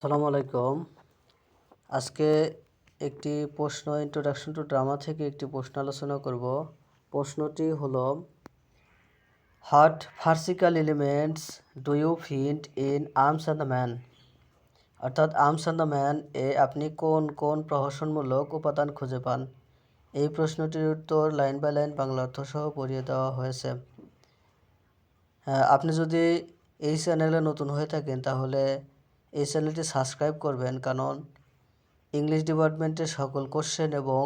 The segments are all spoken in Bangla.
আসসালামু আলাইকুম। আজকে একটি প্রশ্ন ইন্ট্রোডাকশন টু ড্রামা থেকে একটি প্রশ্ন আলোচনা করব। প্রশ্নটি হলো, what farcical elements do you find in Arms and the Man? অর্থাৎ আর্মস অ্যান্ড দ্য ম্যান এ আপনি কোন কোন প্রহসনমূলক উপাদান খুঁজে পান? এই প্রশ্নটির উত্তর লাইন বাই লাইন বাংলা অর্থ সহ পড়িয়ে দেওয়া হয়েছে। আপনি যদি এই চ্যানেলে নতুন হয়ে থাকেন তাহলে এই চ্যানেলটি সাবস্ক্রাইব করবেন, কারণ ইংলিশ ডিপার্টমেন্টের সকল কোশ্চেন এবং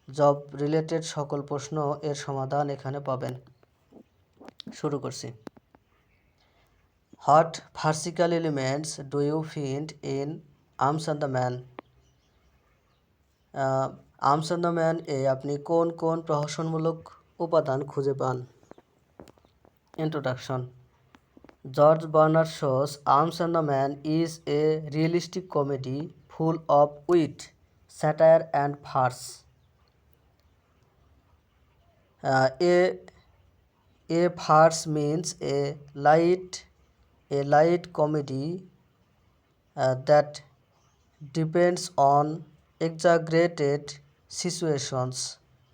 জব রিলেটেড সকল প্রশ্ন এর সমাধান এখানে পাবেন। শুরু করছি। What farcical elements do you find in Arms and the Man? Arms and the Man এ আপনি কোন কোন প্রহসনমূলক উপাদান খুঁজে পান? Introduction. George Bernard Shaw's Arms and the Man is a realistic comedy full of wit, satire and farce. A farce means a light comedy that depends on exaggerated situations,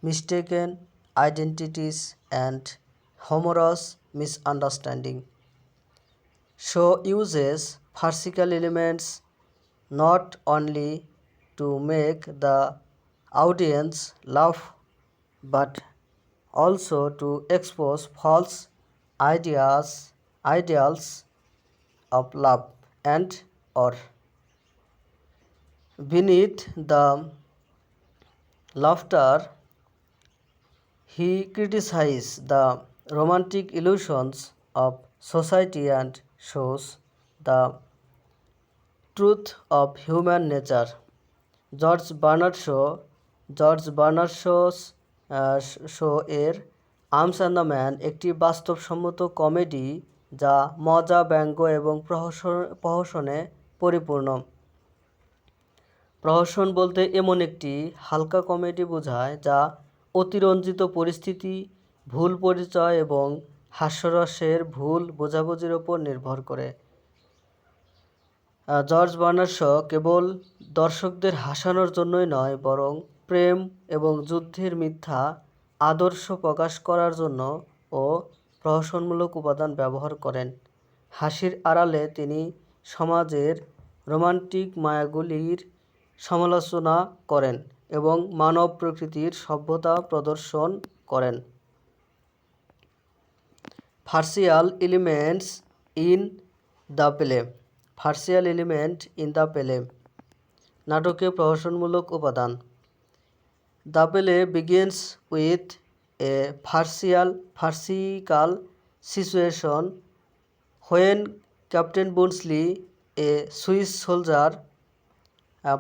mistaken identities and humorous misunderstanding. Show uses farcical elements not only to make the audience laugh but also to expose false ideals of love and or. Beneath the laughter, he criticizes the romantic illusions of society and shows the truth of human nature. George Bernard Shaw এর আর্মস অ্যান্ড দ্য ম্যান একটি বাস্তবসম্মত কমেডি যা মজা, ব্যঙ্গ এবং প্রহসনে পরিপূর্ণ। প্রহসন বলতে এমন একটি হালকা কমেডি বোঝায় যা অতিরঞ্জিত পরিস্থিতি, ভুল পরিচয় এবং হাস্যরসের ভুল বোঝাবুঝির ওপর নির্ভর করে। জর্জ বার্নার্ড শ কেবল দর্শকদের হাসানোর জন্যই নয়, বরং প্রেম এবং যুদ্ধের মিথ্যা আদর্শ প্রকাশ করার জন্য ও প্রহসনমূলক উপাদান ব্যবহার করেন। হাসির আড়ালে তিনি সমাজের রোমান্টিক মায়াগুলির সমালোচনা করেন এবং মানব প্রকৃতির সভ্যতা প্রদর্শন করেন। Farcical elements in the play. Farcical element in the play, নাটকে প্রহসনমূলক উপাদান। The play begins with a farcical situation when Captain Bluntschli, a Swiss soldier,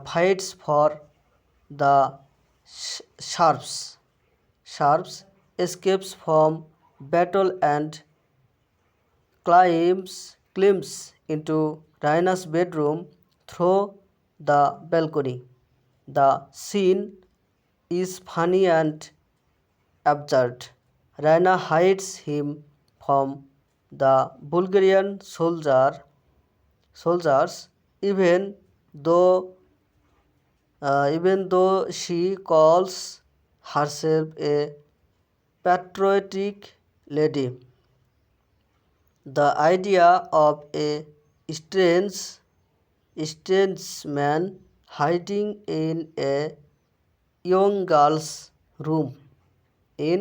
fights for the Serbs, escapes from battle and climbs into Raina's bedroom through the balcony. The scene is funny and absurd. Raina hides him from the Bulgarian soldiers, even though she calls herself a patriotic lady. The idea of a strange man hiding in a young girl's room in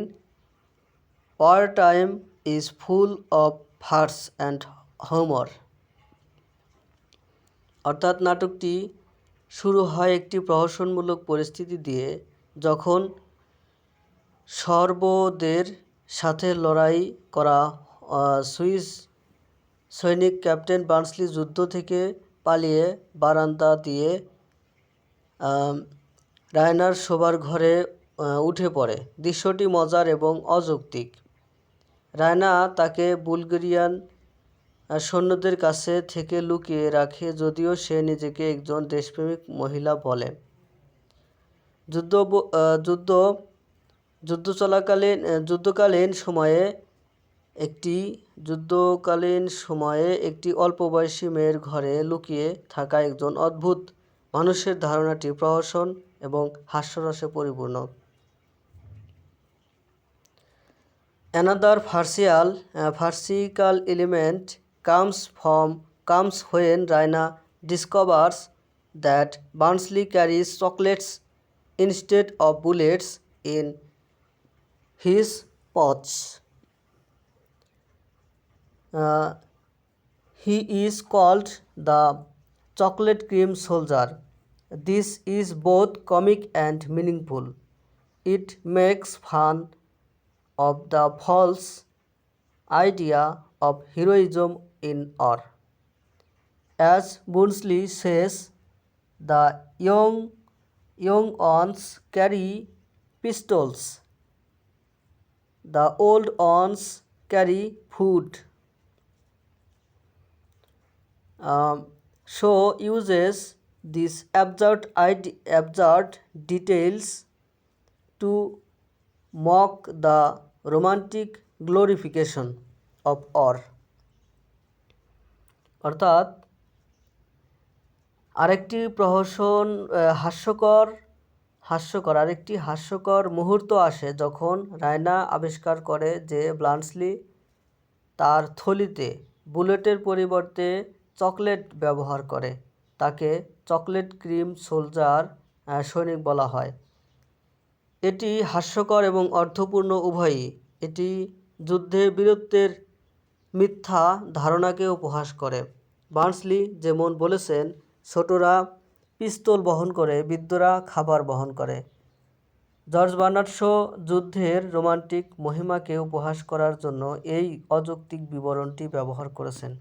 wartime is full of farce and humor. অর্থাৎ নাটকটি শুরু হয় একটি প্রহসনমূলক পরিস্থিতি দিয়ে, যখন সর্বদের সাথে লড়াই করা সুইস সৈনিক ক্যাপ্টেন বার্নসলি যুদ্ধ থেকে পালিয়ে বারান্দা দিয়ে রায়নার শোবার ঘরে উঠে পড়ে। দৃশ্যটি মজার এবং অযৌক্তিক। রায়না তাকে বুলগেরিয়ান সৈন্যদের কাছে থেকে লুকিয়ে রাখে, যদিও সে নিজেকে একজন দেশপ্রেমিক মহিলা বলে। যুদ্ধকালীন সময়ে একটি যুদ্ধকালীন সময়ে একটি অল্প বয়সী মেয়ের ঘরে লুকিয়ে থাকা একজন অদ্ভুত মানুষের ধারণাটি প্রহসন এবং হাস্যরসে পরিপূর্ণ। Another farcical element comes when Raina discovers that Barnsley carries chocolates instead of bullets in his pouch. He is called the chocolate cream soldier. This is both comic and meaningful. It makes fun of the false idea of heroism in war. As Barnsley says, the young ones carry pistols, the old ones carry food. Show uses these absurd details to mock the romantic glorification of war. অর্থাৎ আরেকটি প্রহসন হাস্যকর মুহূর্ত আসে যখন রায়না আবিষ্কার করে যে ব্লান্সলি তার থলিতে বুলেটের পরিবর্তে চকলেট ব্যবহার করে। তাকে চকলেট ক্রিম সোলজার সৈনিক বলা হয়। এটি হাস্যকর এবং অর্থপূর্ণ উভয়ই। এটি যুদ্ধে বীরত্বের মিথ্যা ধারণাকে উপহাস করে। বার্নসলি যেমন বলেছেন, ছোটরা পিস্তল বহন করে, বৃদ্ধরা খাবার বহন করে। জর্জ বার্নার্ড শো যুদ্ধের রোমান্টিক মহিমাকে উপহাস করার জন্য এই অযৌক্তিক বিবরণটি ব্যবহার করেছেন।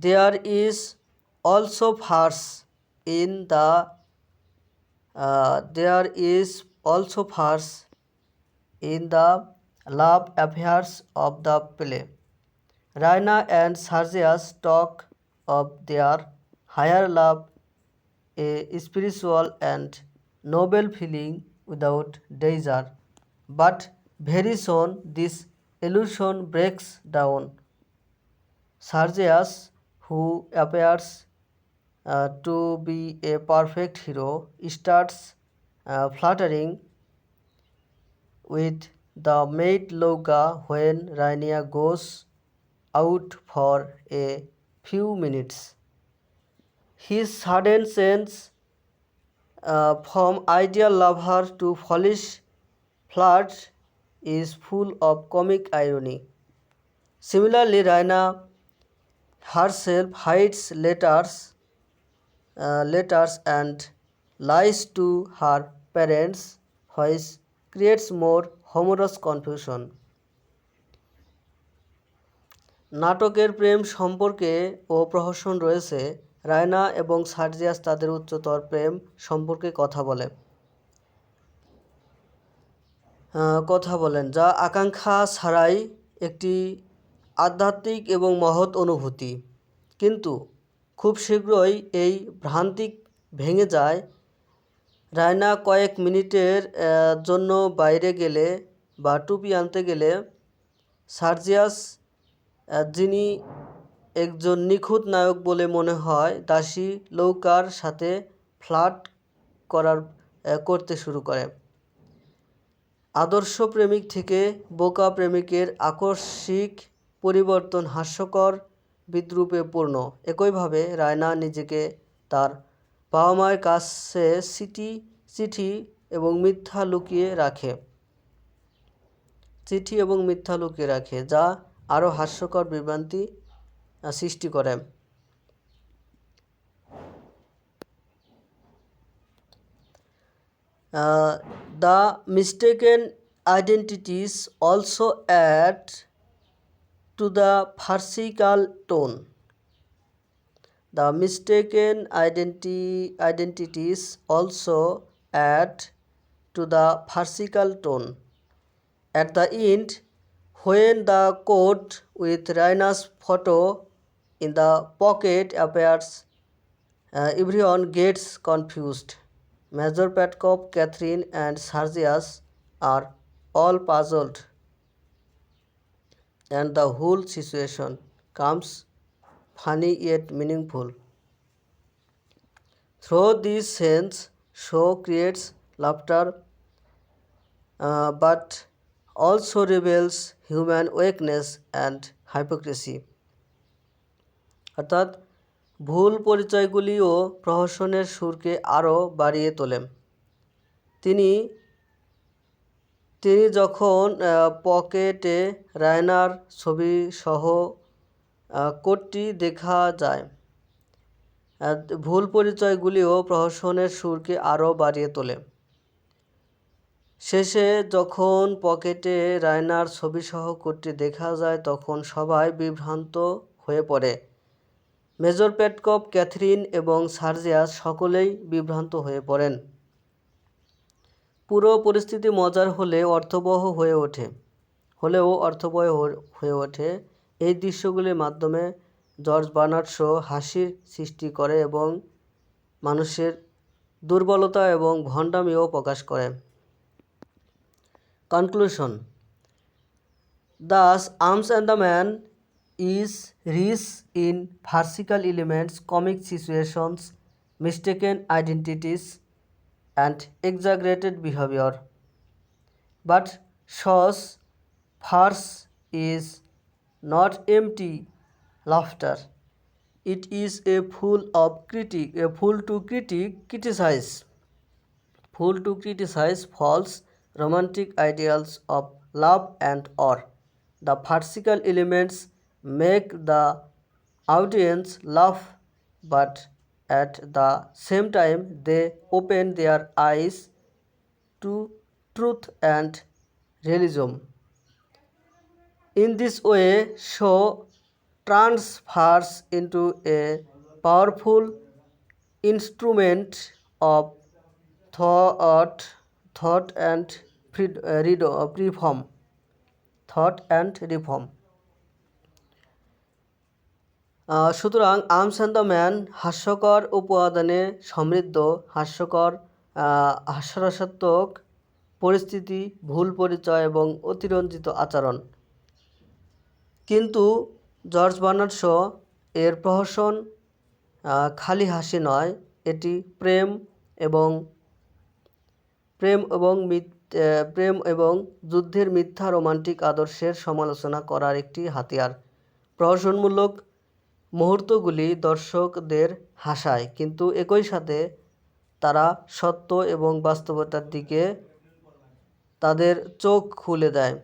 There is also farce in the love affairs of the play. Raina and Sergius talk of their higher love, a spiritual and noble feeling without danger, but very soon this illusion breaks down. Sergius, who appears to be a perfect hero, starts fluttering with the maid Louka when Raina goes out for a few minutes. His sudden change from ideal lover to foolish flirt is full of comic irony. Similarly, Raina herself hides letters and lies to her parents, which creates more humorous confusion. নাটকের প্রেম সম্পর্কে ও প্রহসন রয়েছে। রায়না এবং সার্জিয়াস তাদের উচ্চতর প্রেম সম্পর্কে কথা বলেন, যা আকাঙ্ক্ষা ছাড়াই একটি আধ্যাত্মিক এবং মহৎ অনুভূতি। কিন্তু খুব শীঘ্রই এই ভ্রান্তি ভেঙে যায়। রায়না কয়েক মিনিটের জন্য বাইরে গেলে বা টুপি আনতে গেলে সার্জিয়াস, যিনি একজন নিখুঁত নায়ক বলে মনে হয়, দাসী লৌকার সাথে ফ্লার্ট করতে শুরু করে। আদর্শ প্রেমিক থেকে বোকা প্রেমিকের আকস্মিক পরিবর্তন হাস্যকর বিদ্রূপে পূর্ণ। একইভাবে রায়না নিজেকে তার বাবা মায়ের কাছে চিঠি এবং মিথ্যা লুকিয়ে রাখে, যা আরও হাস্যকর বিভ্রান্তি সৃষ্টি করে। The mistaken identities also add to the farcical tone. The mistaken identities also add to the farcical tone. At the end, when the coat with Raina's photo in the pocket appears, everyone gets confused. Major Petkov, Catherine, and Sergius are all puzzled and the whole situation comes funny yet meaningful. Through this sense, show creates laughter but also reveals human weakness and hypocrisy. অর্থাৎ ভুল পরিচয়গুলিও প্রহসনের সুরকে আরও বাড়িয়ে তোলে। তিনি যখন পকেটে রায়নার ছবিসহ কোটটি দেখা যায়, ভুল পরিচয়গুলিও প্রহসনের সুরকে আরও বাড়িয়ে তোলে। শেষে যখন পকেটে রায়নার ছবিসহ কোটটি দেখা যায় তখন সবাই বিভ্রান্ত হয়ে পড়ে। মেজর পেটকপ, ক্যাথরিন এবং সার্জিয়াস সকলেই বিভ্রান্ত হয়ে পড়েন। পুরো পরিস্থিতি মজার হলেও অর্থবহ হয়ে ওঠে। এই দৃশ্যগুলির মাধ্যমে জর্জ বার্নার্ড শো হাসির সৃষ্টি করে এবং মানুষের দুর্বলতা এবং ভণ্ডামিও প্রকাশ করে। Conclusion. Thus, Arms and the Man is rich in farcical elements, comic situations, mistaken identities, and exaggerated behavior. But Shaw's farce is not empty laughter. It is a fool to criticize false romantic ideals of love and war. The farcical elements make the audience laugh, but at the same time they open their eyes to truth and realism. In this way, show transfers into a powerful instrument of thought and reform. সুতরাং আর্মস অ্যান্ড দ্য ম্যান হাস্যকর উপাদানে সমৃদ্ধ, হাস্যরসাত্মক পরিস্থিতি, ভুল পরিচয় এবং অতিরঞ্জিত আচরণ। কিন্তু জর্জ বার্নার্ড শো এর প্রহসন খালি হাসি নয়, এটি প্রেম এবং যুদ্ধের মিথ্যা রোমান্টিক আদর্শের সমালোচনা করার একটি হাতিয়ার। প্রহসনমূলক মুহূর্তগুলি দর্শকদের হাসায়, কিন্তু একই সাথে তারা সত্য এবং বাস্তবতার দিকে তাদের চোখ খুলে দেয়।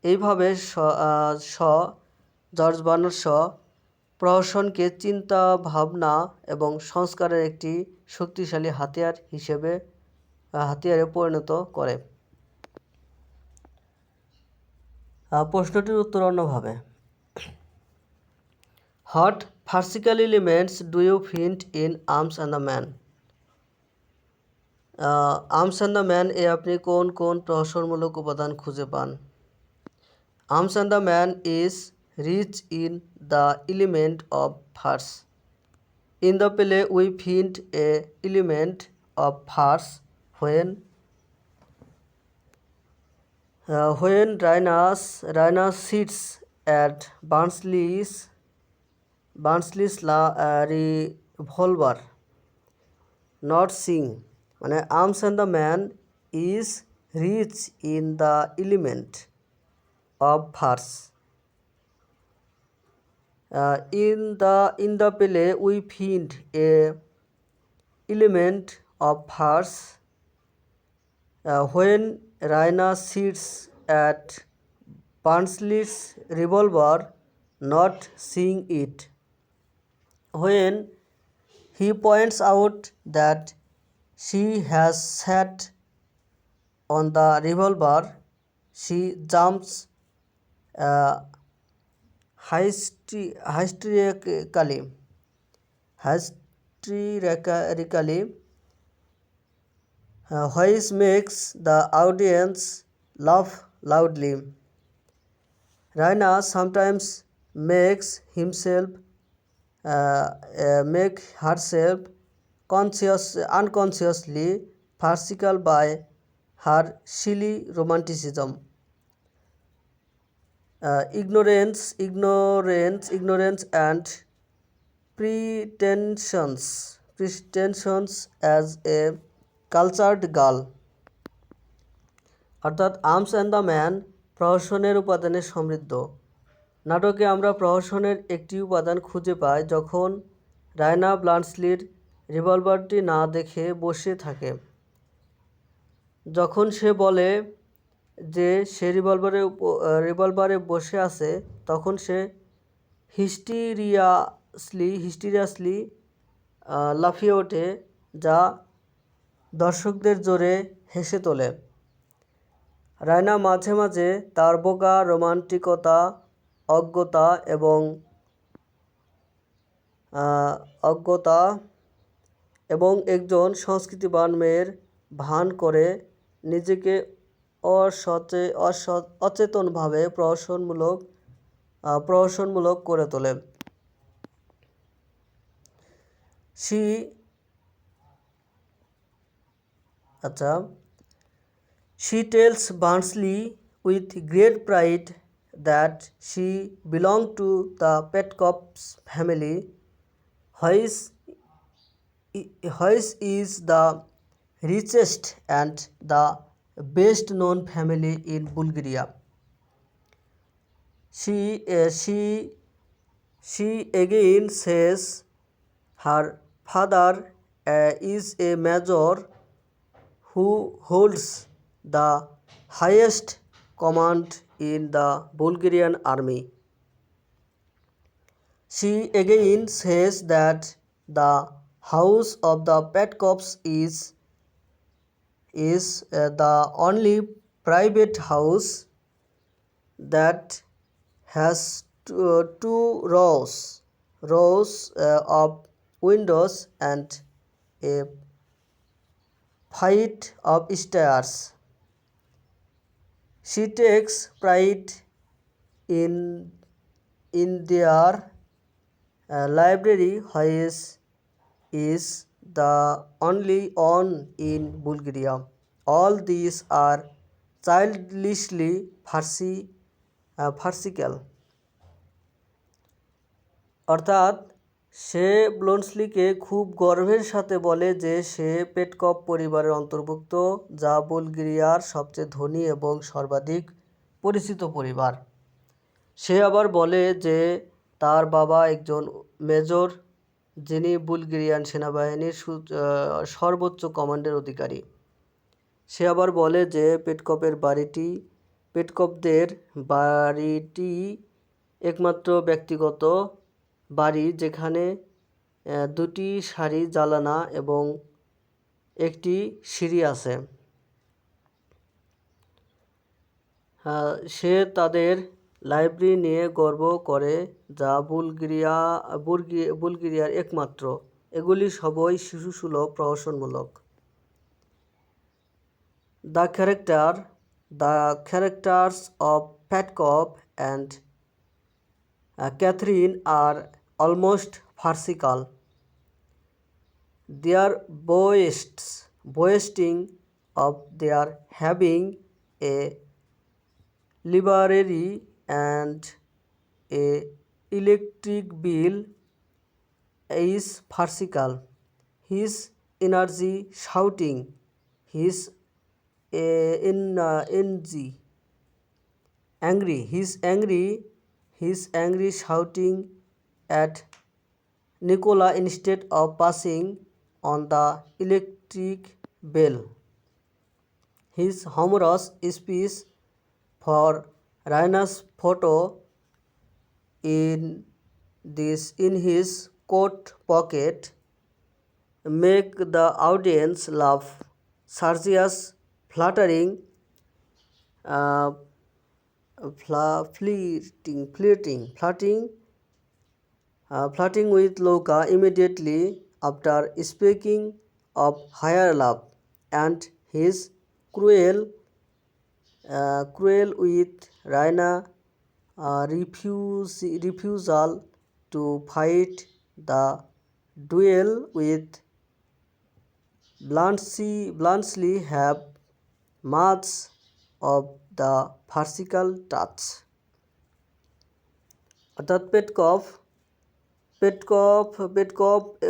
এইভাবে জর্জ বার্নার্ড শ প্রহসনকে চিন্তা, ভাবনা এবং সংস্কারের একটি শক্তিশালী হাতিয়ারে পরিণত করে। প্রশ্নটির উত্তর অন্যভাবে। What farcical elements do you find in Arms and the Man? Arms and the Man এ আপনি কোন কোন প্রহসনমূলক উপাদান খুঁজে পান? Arms and the Man is rich in the element of farce. In the play we find a element of farce when Raina sits at Barnsley's revolver, not sing. মানে Arms and the Man is rich in the element of farce. In the play we find a element of farce when Raina sits at Barnsley's revolver, not seeing it. When he points out that she has sat on the revolver, she jumps hysterically, which makes the audience laugh loudly. Raina sometimes makes herself unconsciously farcical by her silly romanticism. ignorance and pretensions as a cultured girl. অর্থাৎ আর্মস অ্যান্ড দ্য ম্যান প্রহসনের উপাদানে সমৃদ্ধ। নাটকে আমরা প্রহসনের একটি উপাদান খুঁজে পাই যখন রায়না ব্লান্সলির রিভলভারটি না দেখে বসে থাকে। যখন সে বলে যে সে রিভলভারে বসে আছে, তখন সে হিস্টিরিয়াসলি লাফিয়ে ওঠে, যা দর্শকদের জোরে হেসে তোলে। রায়না মাঝে মাঝে তার বোকা রোমান্টিকতা, অজ্ঞতা এবং একজন সংস্কৃতিবান মেয়ের ভান করে নিজেকে অচেতনভাবে প্রহসনমূলক করে তোলে। She tells Barnsley with great pride that she belonged to the Petcops family, which is the richest and the best known family in Bulgaria. She again says her father is a major who holds the highest command in the Bulgarian army. She again says that the house of the Petcops is the only private house that has two rows of windows and a flight of stairs. She takes pride in their library, which is the only one in Bulgaria. All these are childishly farcical. অর্থাৎ সে ব্লোনসলিকে খুব গর্বের সাথে বলে যে সে পেটকপ পরিবারের অন্তর্ভুক্ত, যা বুলগেরিয়ার সবচেয়ে ধনী এবং সর্বাধিক পরিচিত পরিবার। সে আবার বলে যে তার বাবা একজন মেজর, যিনি বুলগেরিয়ান সেনাবাহিনীর সর্বোচ্চ কমান্ডের অধিকারী। সে আবার বলে যে পেটকপদের বাড়িটি একমাত্র ব্যক্তিগত বাড়ি যেখানে দুটি সারি জানালা এবং একটি সিঁড়ি আছে। সে তাদের লাইব্রেরি নিয়ে গর্ব করে, যা বুলগেরিয়ার একমাত্র। এগুলি সবই শিশুসুলভ প্রহসনমূলক। The characters of Petkov and Catherine are almost farcical. Their boasting of their having a library and a electric bill is farcical. His energy shouting, his angry shouting at Nicola instead of passing on the electric bell. His humorous speech for Raina's photo in his coat pocket make the audience laugh. Sergius flirting with Luca immediately after speaking of higher love, and his cruel with Raina refusal to fight the duel with Bluntschli have much of the farcical touch. অর্থাৎ পেটকভ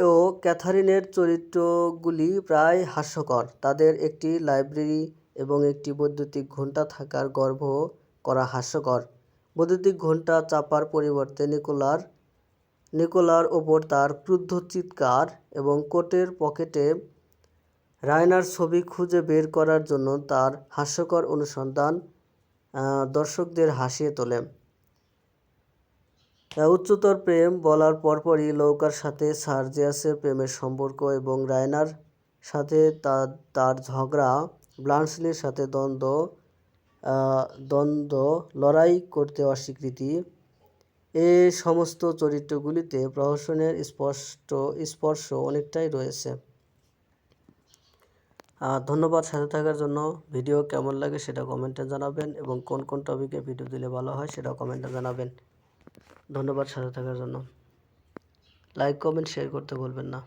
ও ক্যাথারিনের চরিত্রগুলি প্রায় হাস্যকর। তাদের একটি লাইব্রেরি এবং একটি বৈদ্যুতিক ঘণ্টা থাকার গর্ব করা হাস্যকর। বৈদ্যুতিক ঘণ্টা চাপার পরিবর্তে নিকোলার ওপর তার ক্রুদ্ধ চিৎকার এবং কোটের পকেটে রায়নার ছবি খুঁজে বের করার জন্য তার হাস্যকর অনুসন্ধান দর্শকদের হাসিয়ে তোলে। উচ্চতর প্রেম বলার পরপরই লৌকার সাথে সার্জিয়াসের প্রেমের সম্পর্ক এবং রায়নার সাথে তার ঝগড়া, ব্লান্সলির সাথে দ্বন্দ্ব, লড়াই করতে অস্বীকৃতি, এ সমস্ত চরিত্রগুলিতে প্রহসনের স্পর্শ অনেকটাই রয়েছে। ধন্যবাদ সাথে থাকার জন্য। ভিডিও কেমন লাগে সেটা কমেন্টে জানাবেন এবং কোন কোন টপিকে ভিডিও দিলে ভালো হয় সেটাও কমেন্টে জানাবেন। ধন্যবাদ সাথে থাকার জন্য। লাইক, কমেন্ট, শেয়ার করতে ভুলবেন না।